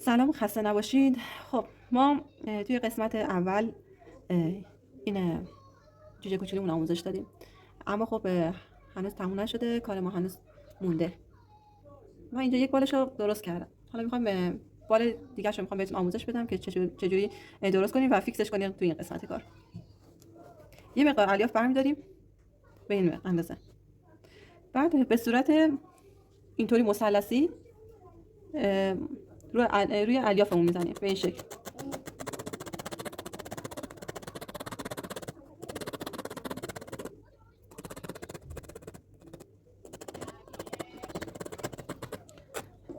سلام، خسته نباشید. خب ما توی قسمت اول این جوجه کوچولومون آموزش دادیم، اما خب هنوز تموم نشده، کار ما هنوز مونده. من اینجا یک بالش رو درست کردم، حالا میخوام بال دیگه رو میخوام بهتون آموزش بدم که چجوری درست کنیم و فیکسش کنیم توی این قسمت کار. یه مقدار الیاف برمی‌داریم به این اندازه، بعد به صورت اینطوری مثلثی روی الیافمون میزنیم به این شکل.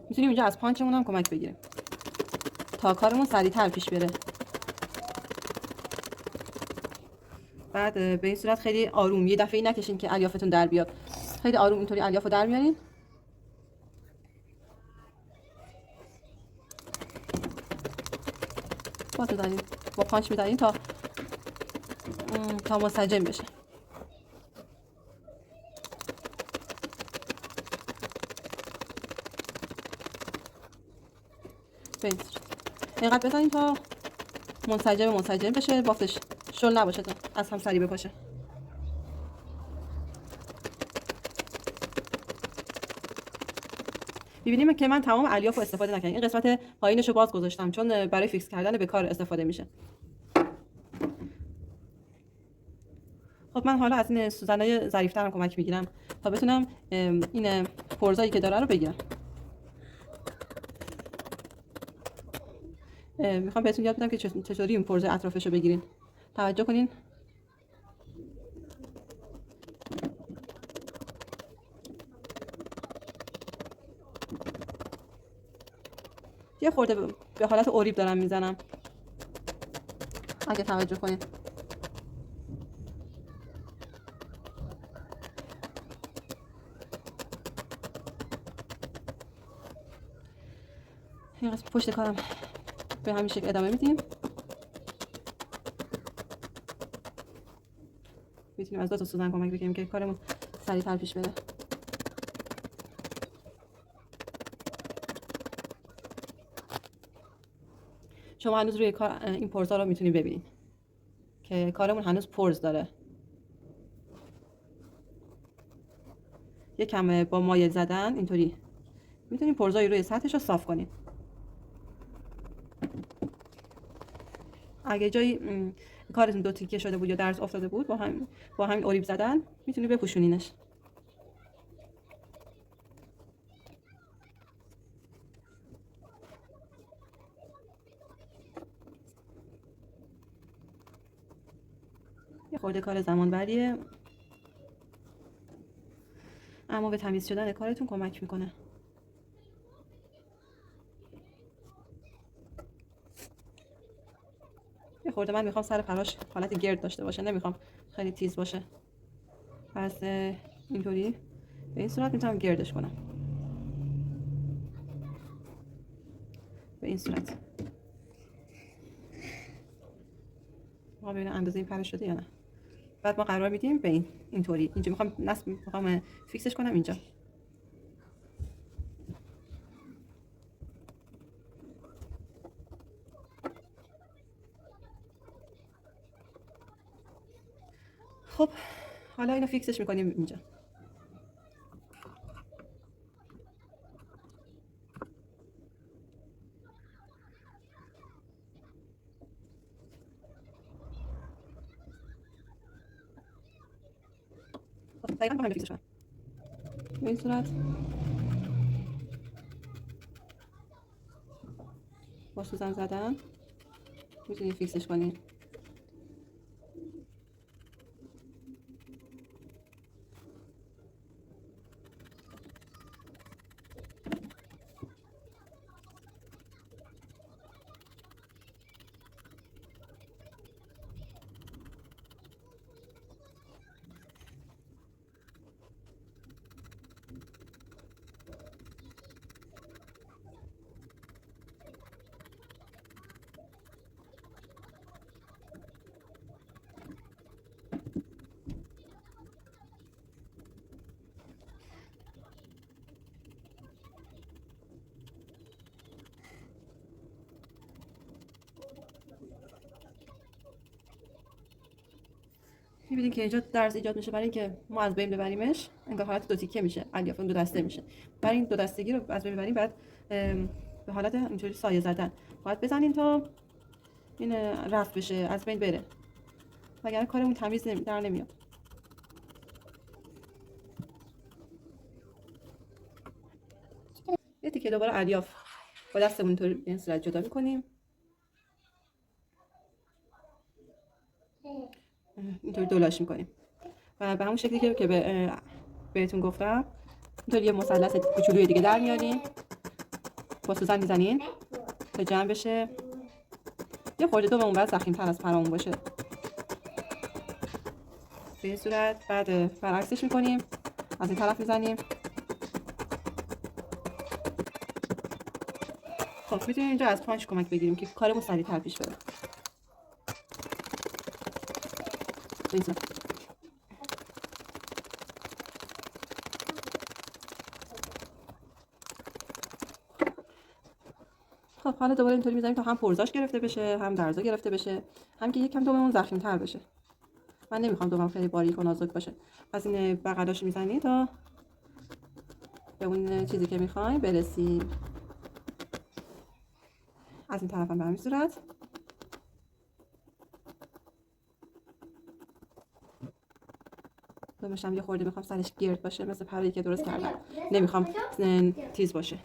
میتونیم اینجا از پانچمون هم کمک بگیریم تا کارمون سریعتر پیش بره. بعد به این صورت خیلی آروم، یه دفعه نکشین که الیافتون در بیاد، خیلی آروم اینطوری الیافو در میارین. با پانچ میزنین تا منسجم بشه. اینقدر بزنین تا منسجم بشه، بافتش شل نباشه تا از هم سری بپاشه. می‌بینیم که من تمام الیاف استفاده نکردم، این قسمت پایینشو باز گذاشتم چون برای فیکس کردن به کار استفاده میشه. خب من حالا از این سوزنای ظریف‌ترم کمک میگیرم تا بتونم این پرزایی که داره رو بگیرم. میخوام بهتون یاد بدم که چطوری این پرزه اطرافش رو بگیرین. توجه کنین. یه خورده به حالت اوریب دارم میزنم، اگه توجه کنین. این قسمت پشت کارم به همین شکل ادامه میدیم. میتونیم از 2 تا سوزن کمک بگیریم که کارمون سریعتر پیش بره. شما هنوز روی کار این پرزا رو میتونید ببینید که کارمون هنوز پرز داره. یکم با مایع زدن اینطوری میتونید پرزای روی سطحش رو صاف کنید. اگه جایی کارتون 2 تیکه شده بود یا درز افتاده بود، با همین اوریب زدن میتونید بپوشونینش. یه خورده کار زمان بریه، اما به تمیز شدن کارتون کمک میکنه. یه خورده من میخوام سر پراش حالت گرد داشته باشه، نمیخوام خیلی تیز باشه، پس اینطوری به این صورت میتونم گردش کنم. به این صورت ما ببینم اندازه این پر شده یا نه. بعد ما قرار میدیم به اینطوری. اینجا میخوام فیکسش کنم اینجا. خب حالا اینو فیکسش میکنیم اینجا. دقیقاً با هم فیکسش کنم به این صورت. با سوزن زدن میتونید فیکسش کنید. می‌بینید که اینجا درز ایجاد میشه برای اینکه ما از بین ببریمش، انگار حالت دو تیکه میشه، الیاف دو دسته میشه. برای این دو دستگی رو از بین ببریم بعد به حالت اینجوری سایه زدن باید بزنیم تا این رفع بشه، از بین بره، وگرنه کارمون تمیز در نمیاد. یه تیکه دوباره الیاف با دستمون اینطوری به این صورت جدا میکنیم، اینطوری دولاش میکنیم و به همون شکلی که بهتون گفتم اینطوری یه مثلث کوچولوی دیگه در میاریم، با سوزن میزنین تا جمع بشه، یه خورده دومون بعد ضخیم‌تر از پرامون باشه به این صورت. بعد برعکسش میکنیم، از این طرف میزنیم. خب میتونیم اینجا از پانچ کمک بگیریم که کارمون سریع‌تر پیش بره. خب حالا دوباره اینطوری می‌ذاریم تا هم پرزاش گرفته بشه، هم درزا گرفته بشه، هم که یکم دوممون ضخیم‌تر بشه. من نمیخوام دومم خیلی باریک و نازک باشه، پس این بغلاش میزنی تا به اون چیزی که میخوایم برسیم. از این طرف هم به همین صورت. دومش هم یه خورده میخوام سرش گرد باشه، مثل پره‌ای که درست کردم، نمیخوام تیز باشه.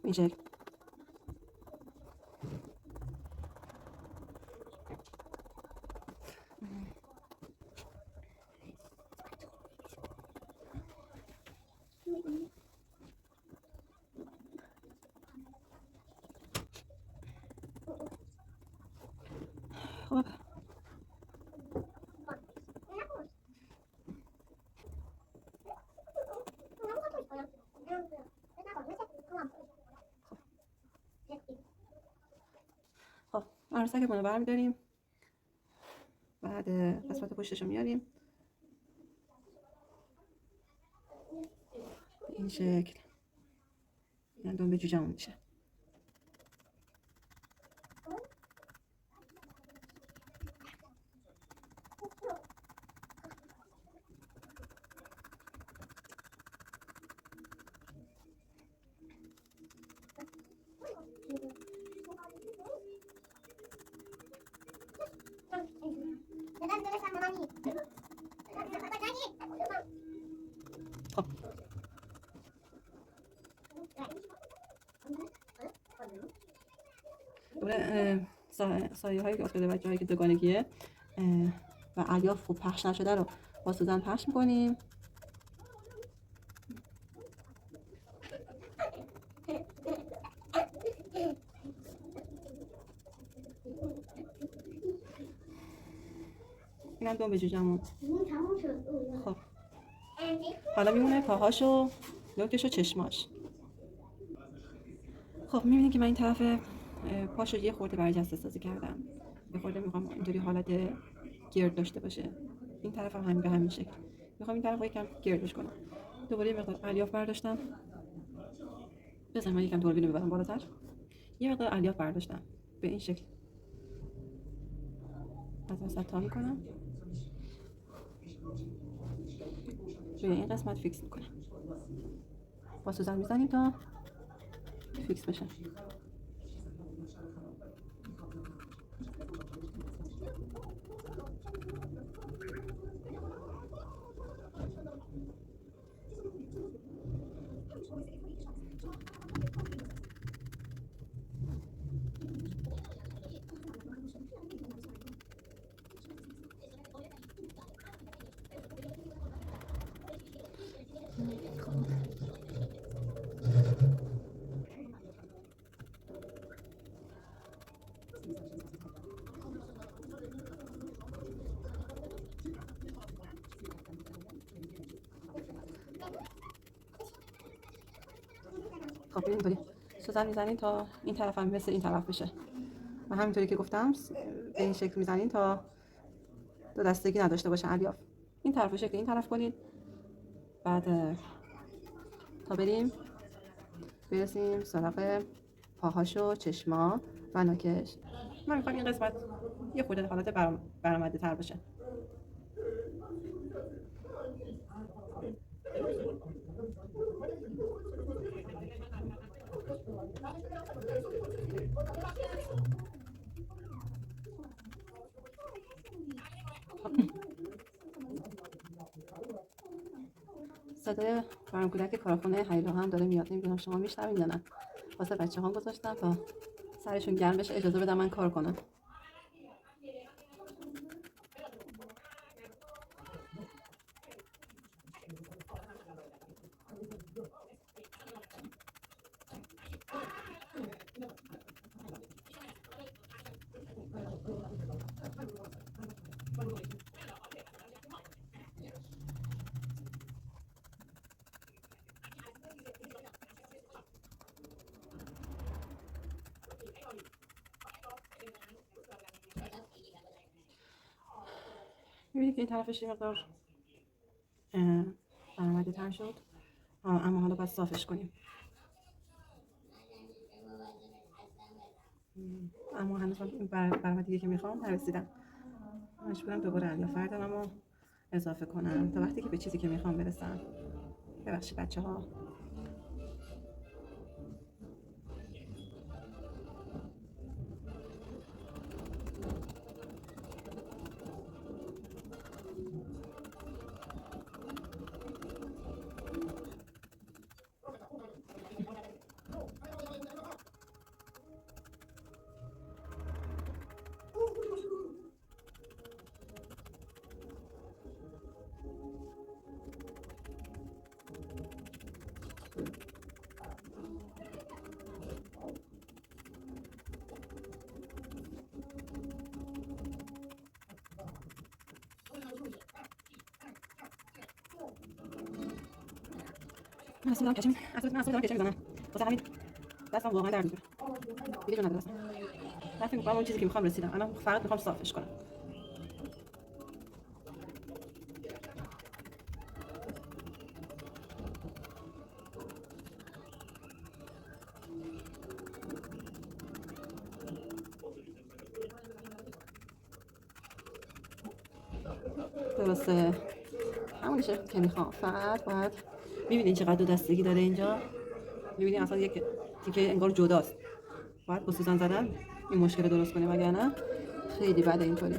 این شکل. خب خب عروسکمون رو برمی‌داریم، بعد قسمت پشتش رو میاریم به این شکل. این دنبه جوجه‌مون میشه. خب دوباره سایه هایی که افتاده و جایی که دوگانگیه و الیاف خوب پخش نشده رو با سوزن پخش میکنیم. اینم دنبه جوجه‌مون. خب حالا میمونه پاهاشو، لوکش و چشماش. خب میبینید که من این طرف پاشو یه خورده برجسته سازی کردم، یه خورده میخوام اینطوری حالت گرد داشته باشه. این طرف هم همین به همین شکل میخوام این طرف رو یکم گردش کنم. دوباره یه مقدار الیاف برداشتم، بذار من یکم دوربینو ببرم بالاتر. یه مقدار الیاف برداشتم به این شکل، از وسط تا میکنم روی این قسمت فیکس میکنم، با سوزن میزنیم تا فیکس بشه. خب اینطوری سوزن میزنین تا این طرف هم مثل این طرف بشه و همینطوری که گفتم به این شکل میزنین تا دو دستگی نداشته باشه الیاف. این طرف شکل این طرف کنید، بعد تا برسیم سراغ پاهاش و چشما و نوکش. من میخوام این قسمت یه خورده حالت برآمده تر باشه. صدای کودک کارخونه هیرو هم داره میاد. نمیدونم شما میشنوین یا نه. واسه بچه ها گذاشتم تا سرشون گرم بشه اجازه بدم من کار کنم. میبینید که این طرفش یه مقدار برآمده تر شد، اما حالا باید صافش کنیم. اما هنوز من برآمدگی که میخوام نرسیدم. مجبورم دوباره الیاف رو اضافه کنم تا وقتی که به چیزی که میخوام برسم. ببخشید بچه ها. من اصلا دارم کچه میزنم. واسه همین دستم واقعا درد میکنه. دیگه جون ندارم. من فکر میکنم اون چیزی که میخوام رسیدم. الان فقط میخوام صافش کنم. درسته همونشه که میخوام. فقط باید میبینین چقدر دو دستگی داره اینجا. میبینین اصلا یک تیکه انگار جداست. باید با سوزن زدن این مشکل رو درست کنیم، وگرنه خیلی بده اینطوری.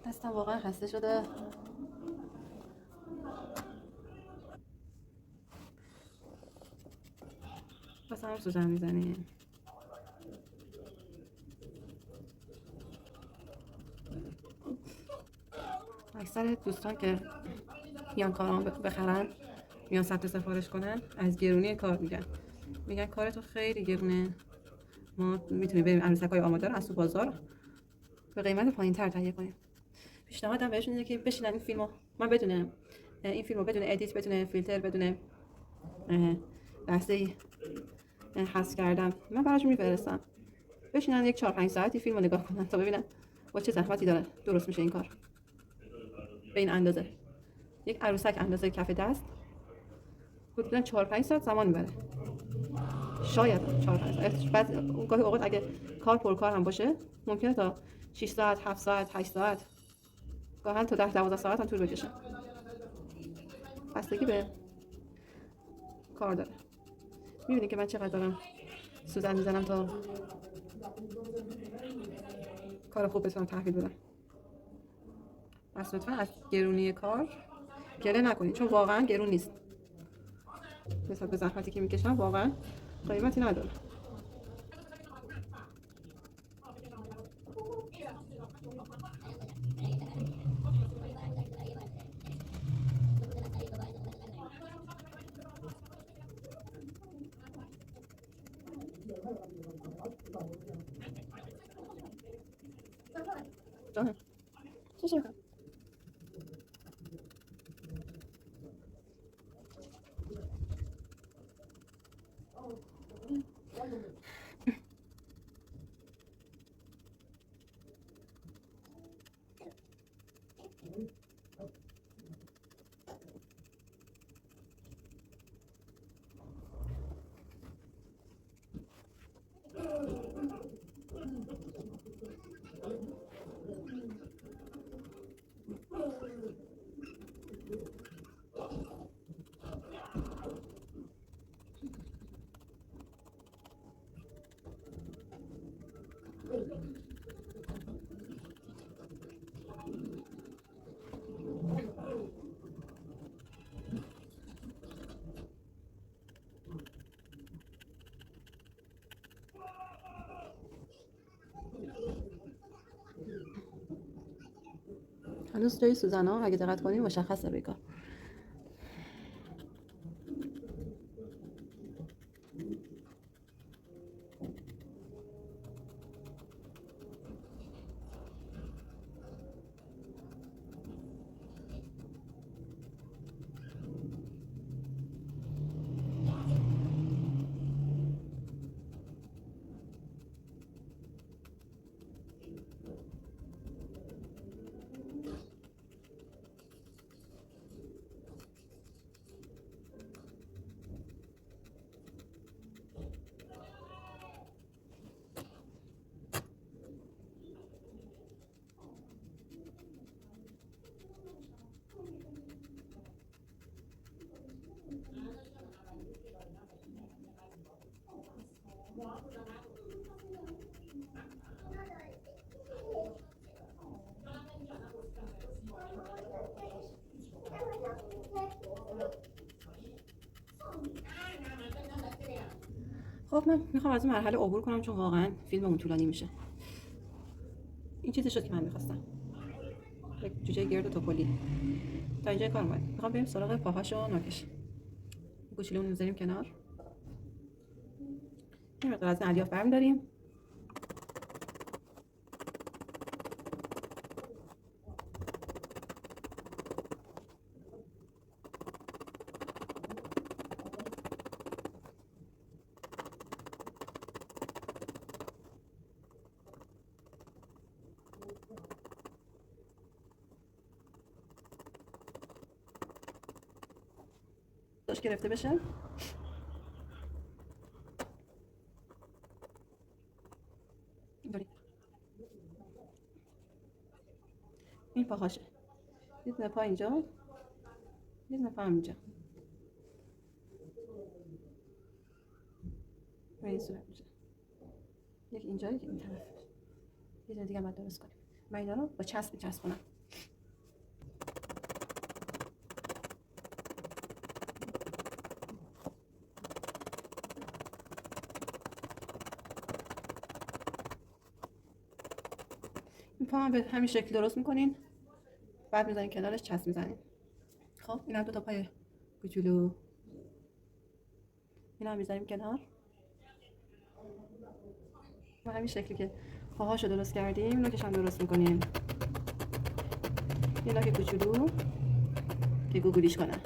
دستم واقعا خسته شده. بس هم سوزن میزنیم. اکثر دوستان که میان کارام بخرن، میان ثبت سفارش کنن، از گرونی کار میگن کار تو خیلی گرونه. ما میتونیم بریم عروسک‌های آماده رو از تو بازار به قیمت پایین‌تر تهیه کنیم. پیشنهادم بهشون اینه که بشینن این فیلمو، من بدون این فیلمو بدون ادیت، بدون فیلتر، بدون لحظه‌ای حذف کردم من براشون میفرستم. بشینن یک 4-5 ساعتی فیلمو نگاه کنن تا ببینن با چه زحمتی داره درست میشه این کار. به این اندازه یک عروسک اندازه کف دست حدوداً 4-5 ساعت زمان میبره. شاید 4-5 ساعت. بعد گاهی اوقات اگه کار پرکار هم باشه ممکنه تا 6 ساعت، 7 ساعت، 8 ساعت، گاهی تا 10-12 ساعت هم طول بکشه. بستگی به کار داره. میبینید که من چقدر دارم سوزن میزنم تا کار خوب بتونم تحویل بدم. پس لطفا از گرونی کار گله نکنید، چون واقعا گرون نیست. نسبت به زحمتی که میکشم واقعا قیمتی نداره. آها. چی میخوام؟ هنوز جای سوزن ها اگه دقت کنین مشخصه روی کار. خب من میخوام از این مرحله عبور کنم چون واقعا فیلممون طولانی میشه. این چیزی شد که من میخواستم. یک جوجه گرد و توپلی. تا اینجا کار اومد. میخوام بریم سراغ پاهاش و ناکش. گوشیلمون رو میذاریم کنار. این مقدار از الیاف برمی داریم. داشت گرفته بشه. اینطوری. این پاهاشه. یه دونه پا اینجا. یه دونه پا هم اینجا. به این صورت میشه. یک اینجا یک این طرف. یه دونه دیگه باید درست کنیم. من اینا رو با چسب میچسبونم. این پا هم به همین شکل درست میکنین. بعد میذارین کنارش چسب میزنین. خب این هم دو تا پای کوچولو. اینا هم میذاریم کنار. با همین شکلی که پاهاشو درست کردیم نوکش هم درست میکنیم. یه لاک کوچولو که گوگلیش کنن.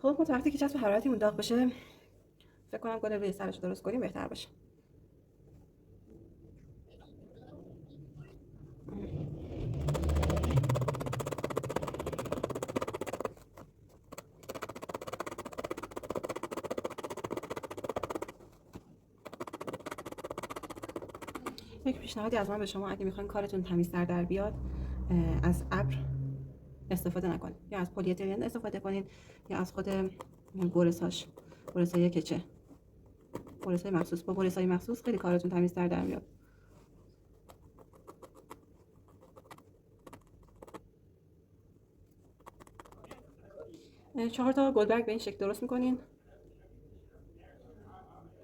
خب ما تا وقتی که چسب حرارتی اون داغ بشه فکر کنم گل روی سرش درست کنیم بهتر باشه. یک پیشنهادی از من به شما، اگه میخواین کارتون تمیزتر در بیاد، از ابر استفاده نکنید، یا از پلی‌اتیلن استفاده کنید، یا از خود برس‌های کچه، برس‌های مخصوص. با برس‌های مخصوص خیلی کارتون تمیزتر در میاد. چهار تا گلبرگ به این شکل درست میکنین.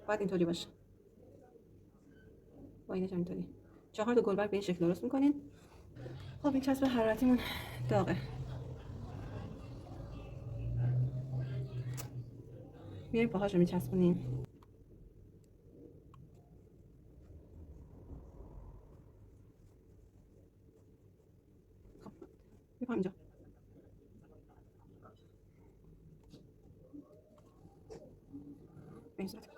باید اینطوری باشه. با اینش اینطوری 4 تا گلبرگ به این شکل درست میکنین. خب این چسب حرارتیمون داغه. میایم پاهاش رو میچسبونیم. خب بیا اینجا. به این صورت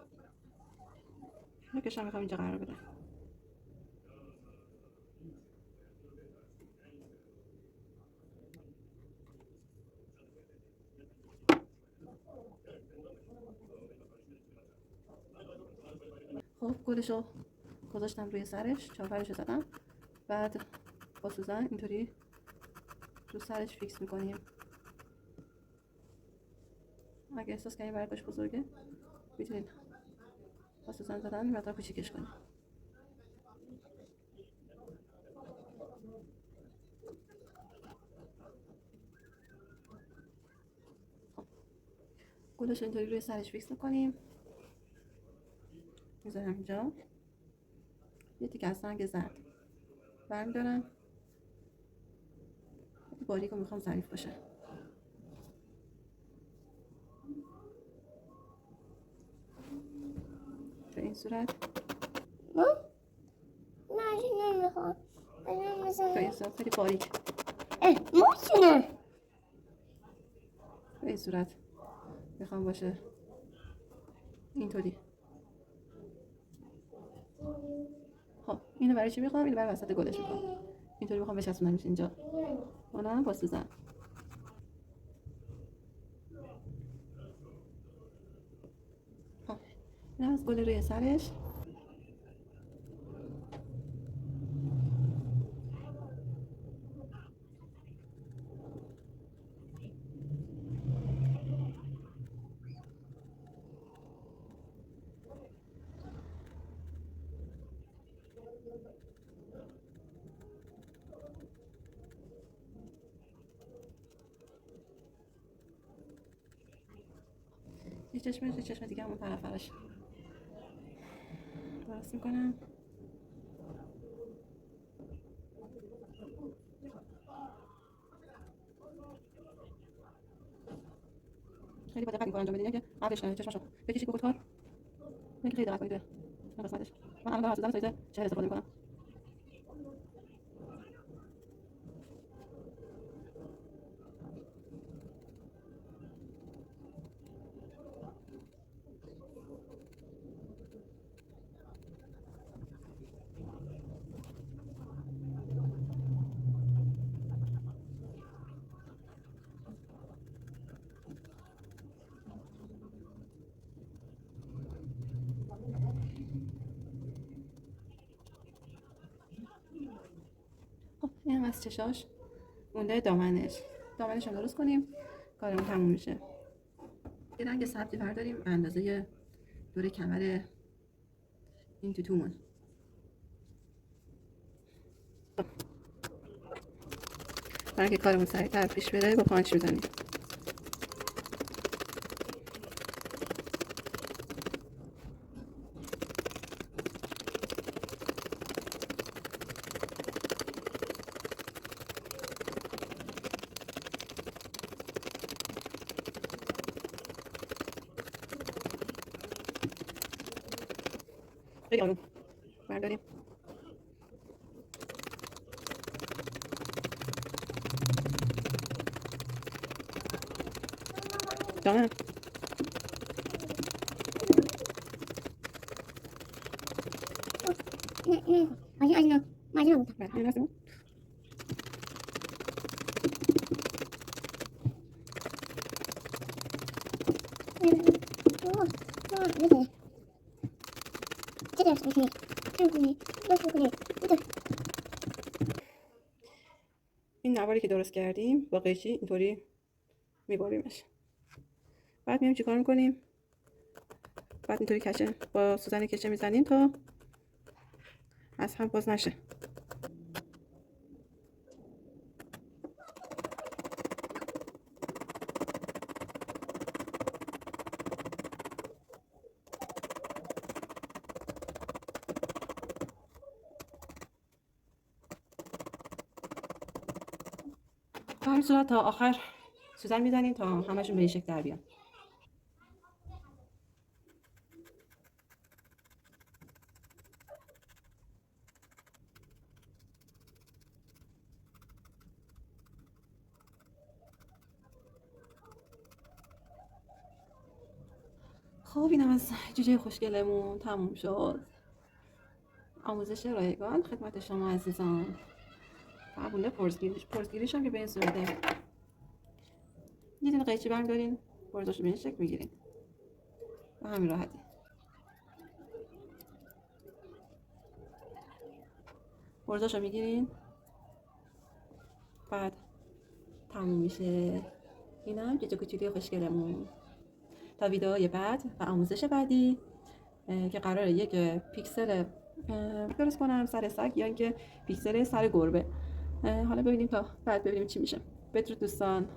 نکشم، میخوام اینجا قرار بدم. خب گلشو گذاشتم روی سرش، چاپرشو زدم، بعد با سوزن اینطوری رو سرش فیکس میکنیم. اگه احساس کنید برگاش بزرگه میتونید با سوزن زدن مقدار کوچیکش کنید. گلش اینطوری روی سرش فیکس میکنیم. میذارم اینجا. یه تیکه از سنگ زرد برمیدارم. باریک رو میخوام ظریف باشه. به این صورت. نه نمیخوام. به این صورت خیلی باریک. موچونه. به این صورت میخوام باشه. اینطوری. خب اینو برای چی میخوام؟ اینو برای وسط گلش میخوام. اینطوری میخوام بچسبونمش اینجا. اونم با سوزن. خب این از گل روی سرش. یه چشم دیگه همون طرفش درست میکنم. خیلی با دقت این کار انجام بدین که قبلش چشمشو بکشید به خودکار. خیلی دقت کنید به قسمتش. من الان دارم از سایز 40 استفاده میکنم. خب این هم از چشاش مونده. دامنش هم درست کنیم، کارمون تموم میشه. یه رنگ سبزی برداریم اندازه دور کمر این توتومون. برای که کارمون سریعتر پیش بره با پانچ میزنیم. خیلی آروم برداریم. جانم نه مجنون بود. بله این هستیم. چه درست میکنی؟ همینجوری درست میکنی. این نواری که درست کردیم با قیچی اینطوری میبریمش. بعد میایم چیکار میکنیم؟ بعد اینطوری کشه با سوزن کشه میزنیم تا از هم باز نشه. به همین صورت تا آخر سوزن میزنیم تا همشون به این شکل در بیان. خب اینم از جوجه خوشگلمون تموم شد. آموزش رایگان خدمت شما عزیزان. قبول پرسگیریش هم که به این صورته. یه دونه قیچی برمی‌دارین برزاشو به این شکل میگیرین به همین راحتی. برزاشو میگیرین بعد تموم میشه. اینم جوجه کوچولی خوشگلمون. تا ویدئوی بعد و آموزش بعدی که قراره یک پیکسل درست کنم سر سگ یا اینکه پیکسل سر گربه. حالا ببینیم تا بعد ببینیم چی میشه. بدرود دوستان.